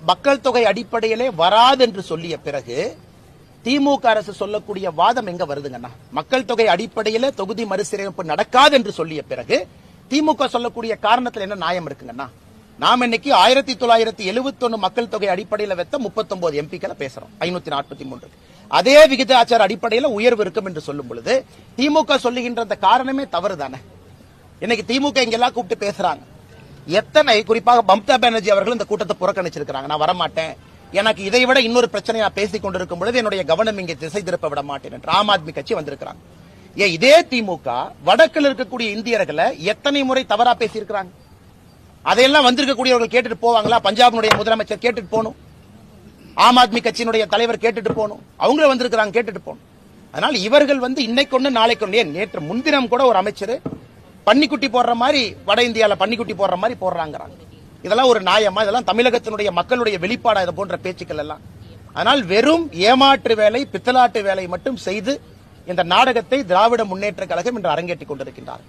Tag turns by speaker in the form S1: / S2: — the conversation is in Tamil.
S1: மக்கள் தொகை அடிப்படையிலே வராது என்று சொல்லிய பிறகு திமுக அரசு சொல்லக்கூடிய வாதம் எங்க வருதுங்கண்ணா? மக்கள் தொகை அடிப்படையில தொகுதி மறுசீரமைப்பு நடக்காது என்று சொல்லிய பிறகு திமுக சொல்லக்கூடிய காரணத்தில் என்ன நியாயம் இருக்குங்கண்ணா? நாம் இன்னைக்கு 1971 மக்கள் தொகை அடிப்படையில் வைத்த 39 எம்பிக்களை பேசுறோம், 543. அதே விகிதாச்சார அடிப்படையில் உயர்வு இருக்கும் என்று சொல்லும் பொழுது திமுக சொல்லுகின்ற அந்த காரணமே தவறு தானே? இன்னைக்கு திமுக இங்கெல்லாம் கூப்பிட்டு பேசுறாங்க. எத்தனை, குறிப்பாக மம்தா பானர்ஜி அவர்கள் இந்த கூட்டத்தை புறக்கணிச்சிருக்காங்க. நான் வரமாட்டேன், எனக்கு இதை விட இன்னொரு பிரச்சனை நான் பேசிக் கொண்டிருக்கும் பொழுது என்னுடைய கவனம் இங்கே திசை திருப்ப விட மாட்டேன் என்று ஆம் ஆத்மி கட்சி வந்திருக்கிறாங்க. ஏன் இதே திமுக வடக்கில் இருக்கக்கூடிய இந்தியர்களை எத்தனை முறை தவறா பேசியிருக்கிறாங்க? அதையெல்லாம் வந்திருக்கக்கூடியவர்கள் கேட்டுட்டு போவாங்களா? பஞ்சாபினுடைய முதலமைச்சர் கேட்டுட்டு போகணும், ஆம் ஆத்மி கட்சியினுடைய தலைவர் கேட்டுட்டு போகணும், அவங்களும் வந்திருக்கிறாங்க, கேட்டுட்டு போகணும். அதனால இவர்கள் இன்னைக்கு ஒண்ணு நாளைக்கு ஒண்ணு, நேற்று முன்தினம் கூட ஒரு அமைச்சர் பன்னிக்குட்டி போடுற மாதிரி வட இந்தியால பன்னிக்குட்டி போடுற மாதிரி போடுறாங்க. இதெல்லாம் ஒரு நியாயமா? இதெல்லாம் தமிழகத்தினுடைய மக்களுடைய வெளிப்பாடா இது போன்ற பேச்சுக்கள் எல்லாம்? அதனால் வெறும் ஏமாற்று வேலை, பித்தலாட்டு வேலை மட்டும் செய்து இந்த நாடகத்தை திராவிட முன்னேற்ற கழகம் இன்று அரங்கேற்றிக் கொண்டிருக்கின்றார்.